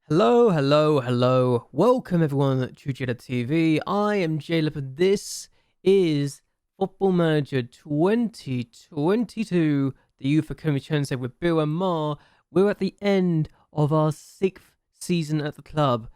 Hello, hello, hello. Welcome everyone to JLABTV. I am JLAB and this is Football Manager 2022, the Youth Academy Championship with Beira-Mar. We're at the end of our 6th season at the club.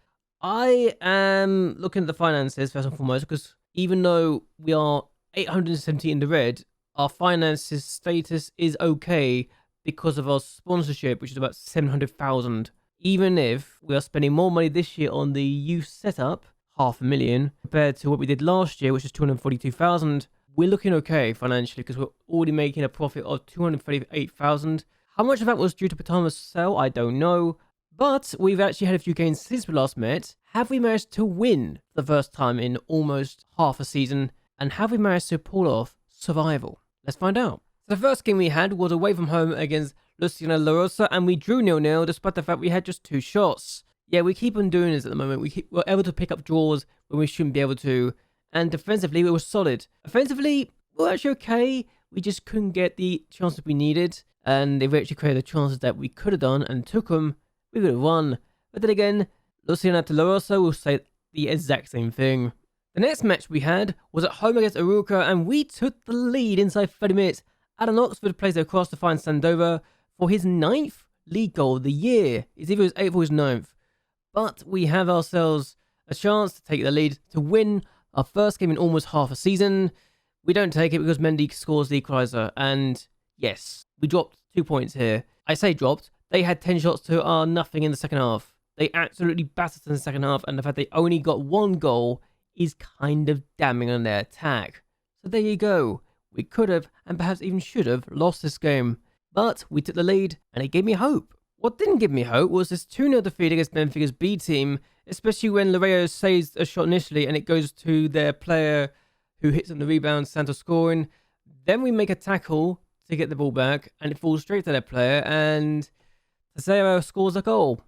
I am looking at the finances first and foremost because even though we are 870 in the red, our finances status is okay because of our sponsorship, which is about 700,000. Even if we are spending more money this year on the youth setup, 500,000, compared to what we did last year, which is 242,000, we're looking okay financially because we're already making a profit of 238,000. How much of that was due to Patama's sale, I don't know. But we've actually had a few games since we last met. Have we managed to win for the first time in almost half a season? And have we managed to pull off survival? Let's find out. So the first game we had was away from home against Luciana La Rosa, and we drew 0-0 despite the fact we had just 2 shots. Yeah, we keep on doing this at the moment. We're able to pick up draws when we shouldn't be able to. And defensively, we were solid. Offensively, we were actually okay. We just couldn't get the chances we needed. And if we actually created the chances that we could have done and took them, we would have won. But then again, Luciana La Rosa will say the exact same thing. The next match we had was at home against Aruca, and we took the lead inside 30 minutes. Adam Oxford plays it across to find Sandover for his 9th league goal of the year. It's either his 8th or his 9th. But we have ourselves a chance to take the lead to win our first game in almost half a season. We don't take it because Mendy scores the equaliser. And yes, we dropped 2 points here. I say dropped. They had 10 shots to our nothing in the second half. They absolutely battered in the second half. And the fact they only got 1 goal is kind of damning on their attack. So there you go. We could have, and perhaps even should have, lost this game. But we took the lead, and it gave me hope. What didn't give me hope was this 2-0 defeat against Benfica's B team, especially when Loreo saves a shot initially, and it goes to their player who hits on the rebound, Santos scoring. Then we make a tackle to get the ball back, and it falls straight to their player, and Teseo scores a goal.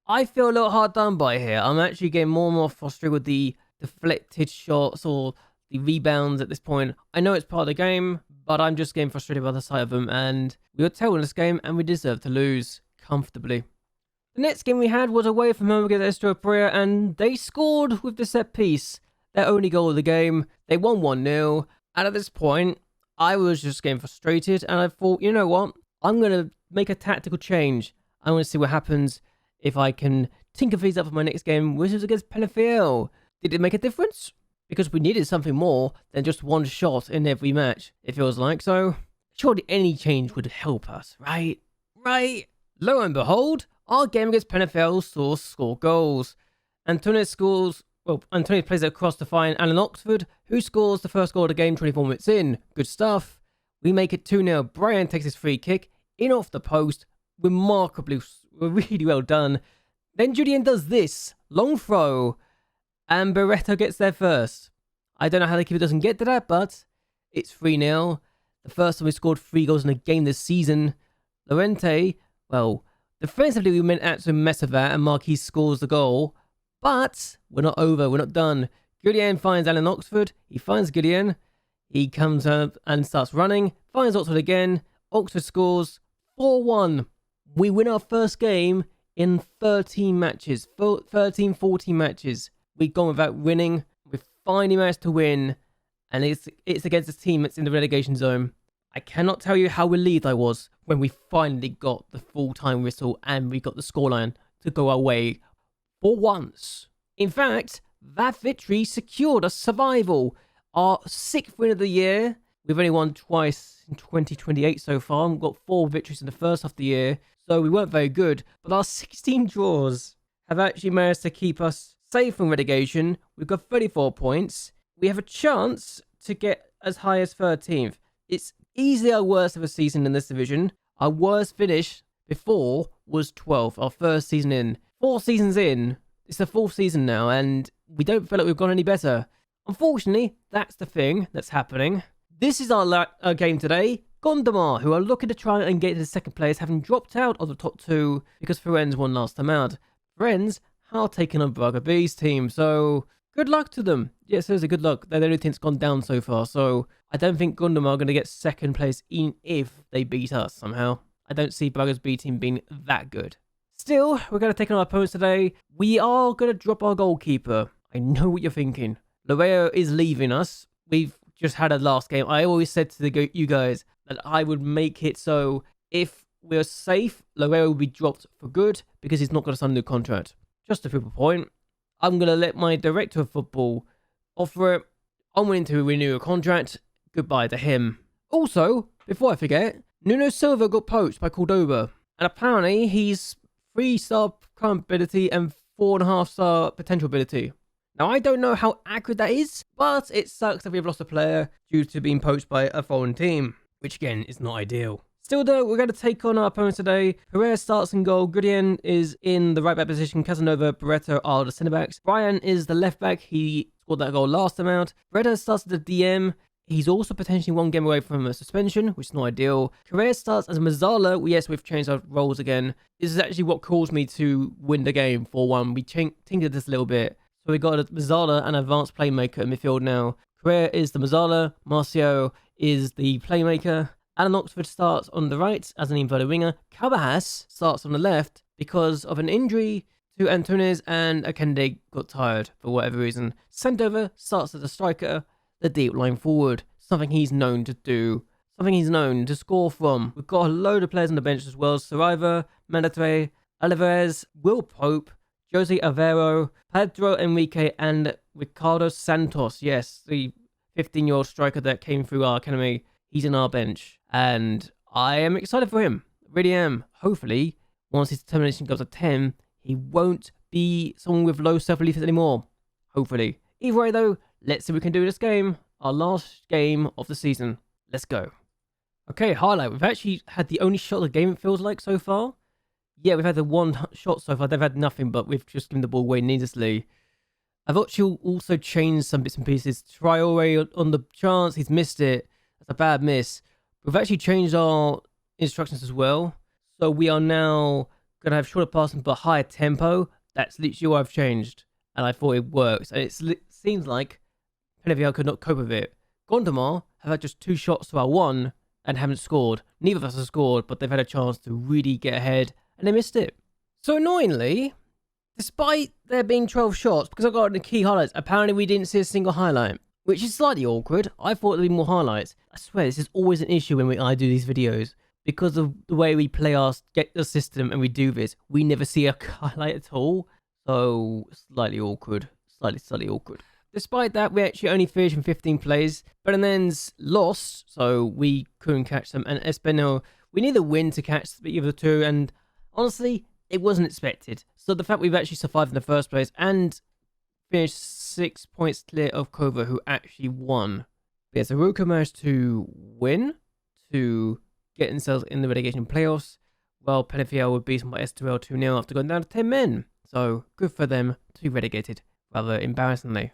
I feel a little hard done by here. I'm actually getting more and more frustrated with the deflected shots or the rebounds at this point. I know it's part of the game, but I'm just getting frustrated by the sight of them, and we were terrible in this game, and we deserved to lose comfortably. The next game we had was away from home against Estro, and they scored with the set piece, their only goal of the game. They won 1-0, and at this point, I was just getting frustrated, and I thought, you know what? I'm going to make a tactical change. I want to see what happens if I can tinker things up for my next game, which is against Penafiel. Did it make a difference? Because we needed something more than just 1 shot in every match, it feels like. So, surely any change would help us, right? Right? Lo and behold, our game against Penafiel saw score goals. Antonio plays it across to find Alan Oxford, who scores the first goal of the game 24 minutes in. Good stuff. We make it 2-0. Brian takes his free kick in off the post. Really well done. Then Julien does this. Long throw. And Barreto gets there first. I don't know how the keeper doesn't get to that, but it's 3-0. The first time we scored 3 goals in a game this season. Lorente, well, defensively we made an absolute mess of that, and Marquis scores the goal. But we're not over, we're not done. Gideon finds Alan Oxford. He finds Gideon. He comes up and starts running. Finds Oxford again. Oxford scores 4-1. We win our first game in 13 matches. 14 matches. We've gone without winning. We've finally managed to win. And it's against a team that's in the relegation zone. I cannot tell you how relieved I was when we finally got the full-time whistle and we got the scoreline to go our way for once. In fact, that victory secured us survival. Our 6th win of the year. We've only won twice in 2028 so far. We've got 4 victories in the first half of the year. So we weren't very good. But our 16 draws have actually managed to keep us safe from relegation. We've got 34 points. We have a chance to get as high as 13th. It's easily our worst of a season in this division. Our worst finish before was 12th, our first season in. 4 seasons in, it's the 4th season now, and we don't feel like we've gone any better. Unfortunately, that's the thing that's happening. This is our game today. Gondomar, who are looking to try and get to the second place, having dropped out of the top 2 because Firenze won last time out. Firenze are taking on Braga B's team, so good luck to them. Yes, seriously, good luck. They're the only team that's gone down so far, so I don't think Gondomar are going to get second place even if they beat us somehow. I don't see Braga's B team being that good. Still, we're going to take on our opponents today. We are going to drop our goalkeeper. I know what you're thinking. Loreo is leaving us. We've just had a last game. I always said to you guys that I would make it so if we're safe, Loreo will be dropped for good because he's not going to sign a new contract. Just to prove a point, I'm going to let my director of football offer it. I'm willing to renew a contract. Goodbye to him. Also, before I forget, Nuno Silva got poached by Cordoba. And apparently he's 3-star current ability and 4.5-star potential ability. Now, I don't know how accurate that is, but it sucks that we've lost a player due to being poached by a foreign team, which again is not ideal. Still though, we're going to take on our opponents today. Pereira starts in goal. Gudien is in the right back position. Casanova, Barreto are the centre backs. Brian is the left back. He scored that goal last time out. Barreto starts at the DM. He's also potentially one game away from a suspension, which is not ideal. Correa starts as Mazzala. Yes, we've changed our roles again. This is actually what caused me to win the game 4-1. We tinkered this a little bit. So we got a Mazzala, an advanced playmaker in midfield now. Correa is the Mazzala. Marcio is the playmaker. Alan Oxford starts on the right as an inverted winger. Cabahas starts on the left because of an injury to Antunes and Akende got tired for whatever reason. Sendover starts as a striker, the deep line forward. Something he's known to do. Something he's known to score from. We've got a load of players on the bench as well. Saraiva, Mandatre, Alvarez, Will Pope, Jose Avero, Pedro Enrique, and Ricardo Santos. Yes, the 15-year-old striker that came through our academy. He's in our bench. And I am excited for him. Really am. Hopefully, once his determination goes to 10, he won't be someone with low self-belief anymore. Hopefully. Either way, though, let's see what we can do this game. Our last game of the season. Let's go. Okay, highlight. We've actually had the only shot of the game, it feels like, so far. Yeah, we've had the one shot so far. They've had nothing, but we've just given the ball away needlessly. I've actually also changed some bits and pieces. Traore on the chance, he's missed it. That's a bad miss. We've actually changed our instructions as well. So we are now going to have shorter passing but higher tempo. That's literally what I've changed. And I thought it works. And it seems like Penafiel could not cope with it. Gondomar have had just 2 shots to our 1 and haven't scored. Neither of us have scored, but they've had a chance to really get ahead. And they missed it. So annoyingly, despite there being 12 shots, because I got the key highlights, apparently we didn't see a single highlight, which is slightly awkward. I thought there'd be more highlights. I swear, this is always an issue when I do these videos. Because of the way we play get the system and we do this, we never see a highlight at all. So, slightly awkward. Slightly awkward. Despite that, we actually only finished in 15 plays. Berenen's lost, so we couldn't catch them. And Espinel, we need a win to catch either the two, and honestly, it wasn't expected. So the fact we've actually survived in the first place and finished 6 points clear of Kova, who actually won. But yeah, so Ruka managed to win to get themselves in the relegation playoffs, while Penafiel were beaten by STL 2-0 after going down to 10 men. So good for them to be relegated, rather embarrassingly.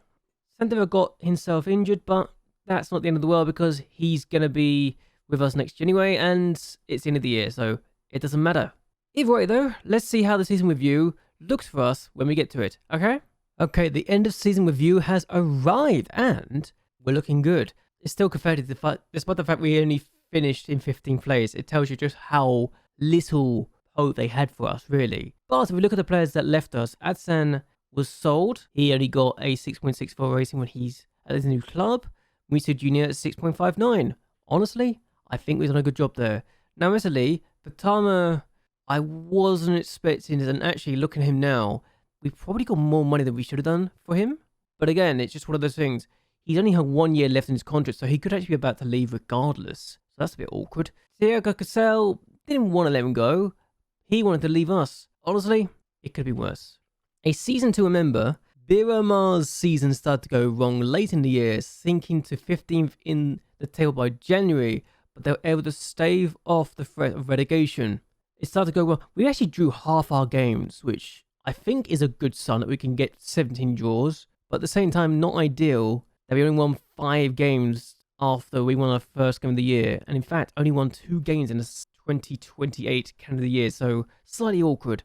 Sandover got himself injured, but that's not the end of the world because he's going to be with us next year anyway, and it's the end of the year, so it doesn't matter. Either way though, let's see how the season review looks for us when we get to it, okay? Okay, the end of season review has arrived, and we're looking good. It's still competitive, despite the fact we only finished in 15 plays. It tells you just how little hope they had for us, really. But if we look at the players that left us, Adsan was sold. He only got a 6.64 rating when he's at his new club. Musa Jr. at 6.59. Honestly, I think we've done a good job there. Now, recently, Patama, I wasn't expecting it, and actually looking at him now, we've probably got more money than we should have done for him. But again, it's just one of those things. He's only had 1 year left in his contract, so he could actually be about to leave regardless. So that's a bit awkward. Thiago Cassell didn't want to let him go. He wanted to leave us. Honestly, it could be worse. A season to remember, Beira-Mar's season started to go wrong late in the year, sinking to 15th in the table by January, but they were able to stave off the threat of relegation. It started to go wrong. We actually drew half our games, which I think is a good sign that we can get 17 draws, but at the same time, not ideal that we only won 5 games after we won our first game of the year, and in fact, only won 2 games in the 2028 calendar year, so slightly awkward.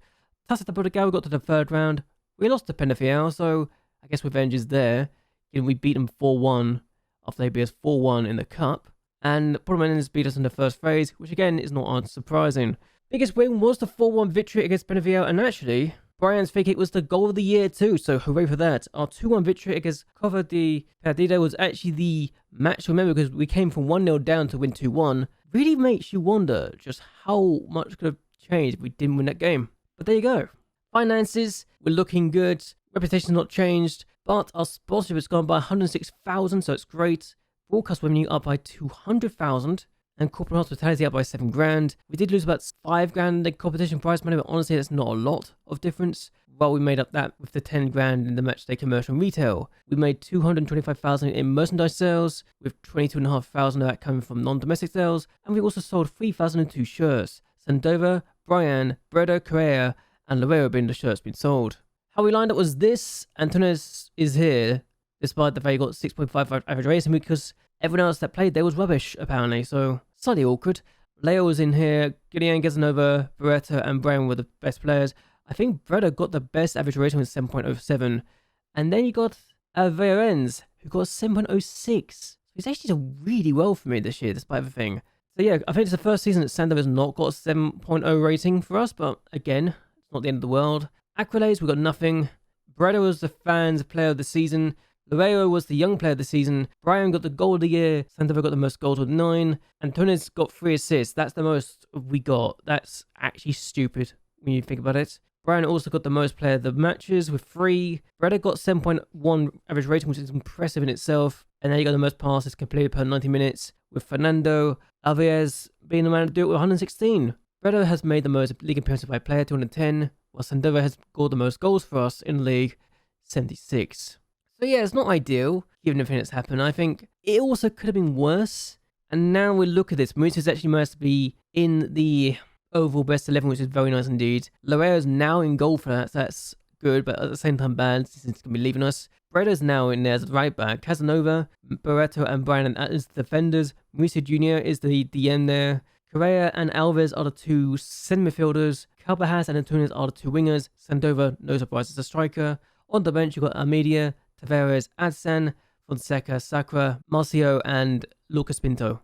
Tassa Portugal got to the 3rd round. We lost to Penafiel, so I guess revenge is there. We beat them 4-1 after they beat us 4-1 in the cup. And Portugal beat us in the first phase, which again is not surprising. Biggest win was the 4-1 victory against Beneviel, and actually, Brian's free kick was the goal of the year too, so hooray for that. Our 2-1 victory against Cover de Perdido was actually the match to remember because we came from 1-0 down to win 2-1. Really makes you wonder just how much could have changed if we didn't win that game. But there you go. Finances, we're looking good. Reputation's not changed, but our sponsorship has gone by 106,000, so it's great. Broadcast revenue up by 200,000. And corporate hospitality up by 7 grand. We did lose about 5 grand in the competition prize money, but honestly, that's not a lot of difference. Well, we made up that with the 10 grand in the matchday commercial and retail. We made 225,000 in merchandise sales, with 22,500 of that coming from non-domestic sales, and we also sold 3,002 shirts. Sandova, Brian, Bredo, Correa, and Loreiro being the shirts being sold. How we lined up was this. Antunes is here, despite the fact he got 6.55 average rating because everyone else that played there was rubbish, apparently, so slightly awkward. Leo was in here, Gideon, Gazanova, Beretta, and Brown were the best players. I think Breda got the best average rating with 7.07. And then you got Verenz, who got 7.06. He's actually done really well for me this year, despite everything. So yeah, I think it's the first season that Sandov has not got a 7.0 rating for us, but again, it's not the end of the world. Accolades, we got nothing. Breda was the fans player of the season. Loreiro was the young player of the season. Brian got the goal of the year. Sandova got the most goals with 9. Antunes got 3 assists. That's the most we got. That's actually stupid when you think about it. Brian also got the most player of the matches with 3. Breda got 7.1 average rating, which is impressive in itself. And then you got the most passes completed per 90 minutes, with Fernando Alvarez being the man to do it with 116. Breda has made the most league appearances by player, 210, while Sandova has scored the most goals for us in the league, 76. So yeah, it's not ideal, given everything that's happened. I think it also could have been worse. And now we look at this. Mauritius actually managed to be in the overall best 11, which is very nice indeed. Lorero's now in goal for that, so that's good, but at the same time bad, since he's going to be leaving us. Breda's now in there as a right back. Casanova, Barreto, and Brian as defenders. Mauricio Jr. is the DM there. Correa and Alves are the 2 centre midfielders. Calbahas and Antunes are the 2 wingers. Sandova, no surprise, is a striker. On the bench, you've got Almeida, Tavares, Adsan, Fonseca, Sacra, Marcio, and Lucas Pinto.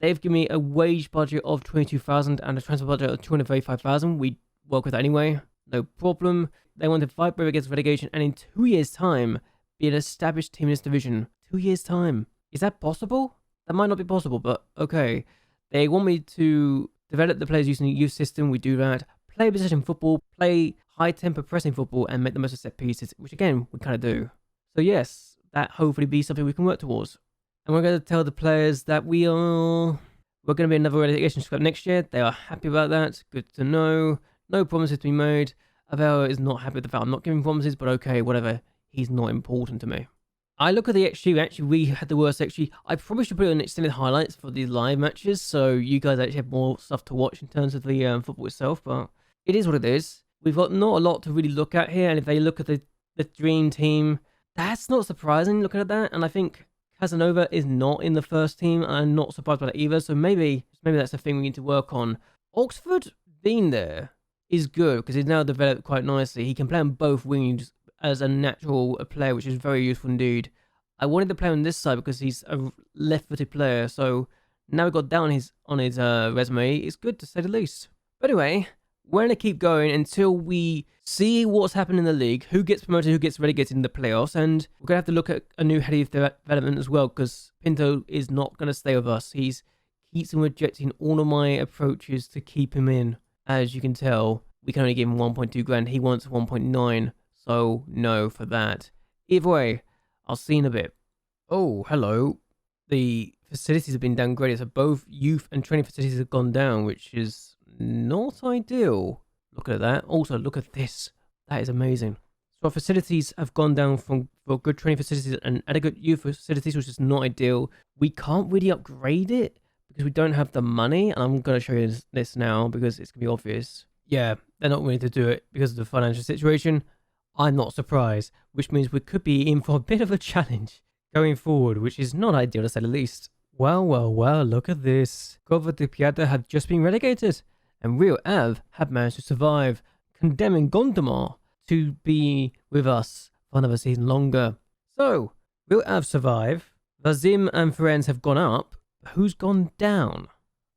They've given me a wage budget of 22,000 and a transfer budget of 235,000. We work with that anyway, no problem. They want to fight brave against relegation and in 2 years' time be an established team in this division. 2 years' time. Is that possible? That might not be possible, but okay. They want me to develop the players using the youth system. We do that. Play possession football, play high-tempo pressing football, and make the most of set pieces, which again, we kind of do. So yes, that hopefully be something we can work towards. And we're going to tell the players that we're going to be another relegation scrap next year. They are happy about that. Good to know. No promises to be made. Avero is not happy with the fact I'm not giving promises, but okay, whatever. He's not important to me. I look at the XG. Actually, we had the worst XG. I probably should put it on extended highlights for the live matches, so you guys actually have more stuff to watch in terms of the football itself, but it is what it is. We've got not a lot to really look at here, and if they look at the dream team, that's not surprising looking at that, and I think Casanova is not in the first team, and I'm not surprised by that either, so maybe that's a thing we need to work on. Oxford being there is good, because he's now developed quite nicely. He can play on both wings as a natural player, which is very useful indeed. I wanted to play on this side because he's a left-footed player, so now we've got that on his resume. It's good to say the least. But anyway, we're going to keep going until we see what's happened in the league, who gets promoted, who gets relegated in the playoffs, and we're going to have to look at a new head of development as well, because Pinto is not going to stay with us. He keeps on rejecting all of my approaches to keep him in. As you can tell, we can only give him 1.2 grand. He wants 1.9, so no for that. Either way, I'll see you in a bit. Oh, hello. The facilities have been downgraded, so both youth and training facilities have gone down, which is not ideal. Look at that. Also, look at this. That is amazing. So our facilities have gone down for good training facilities and adequate youth facilities, which is not ideal. We can't really upgrade it because we don't have the money. And I'm going to show you this now because it's going to be obvious. Yeah, they're not willing to do it because of the financial situation. I'm not surprised, which means we could be in for a bit of a challenge going forward, which is not ideal to say the least. Well, look at this. Cover de Piata have just been relegated, and Real Av have managed to survive, condemning Gondomar to be with us for another season longer. So, Real Av survive, Vazim and Ferenc have gone up, who's gone down?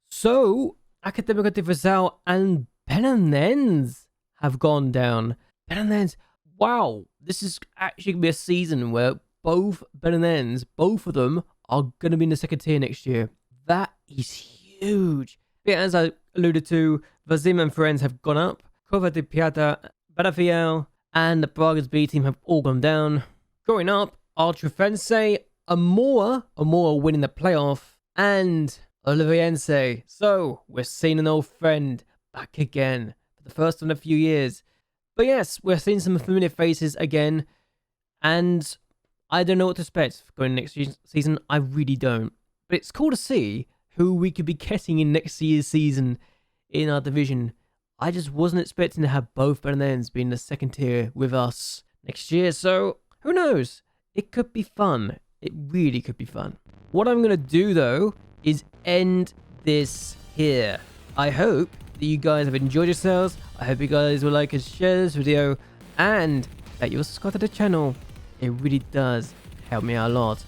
So, Academica de Rizal and Belenenses have gone down. Belenenses, wow, this is actually going to be a season where both Belenenses, both of them, are going to be in the second tier next year. That is huge. But as I alluded to, Vazim and friends have gone up. Cova de Piata, Badafiel, and the Braga's B team have all gone down. Going up, Artrufense, Amora winning the playoff, and Oliviense. So, we're seeing an old friend back again for the first time in a few years. But yes, we're seeing some familiar faces again, and I don't know what to expect going next season. I really don't. But it's cool to see who we could be getting in next year's season in our division. I just wasn't expecting to have both Belenenses be in the second tier with us next year, so who knows? It could be fun. It really could be fun. What I'm going to do, though, is end this here. I hope that you guys have enjoyed yourselves. I hope you guys will like and share this video, and that you'll subscribe to the channel. It really does help me out a lot.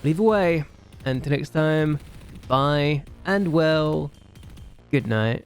But either way, until next time, goodbye, and well, good night.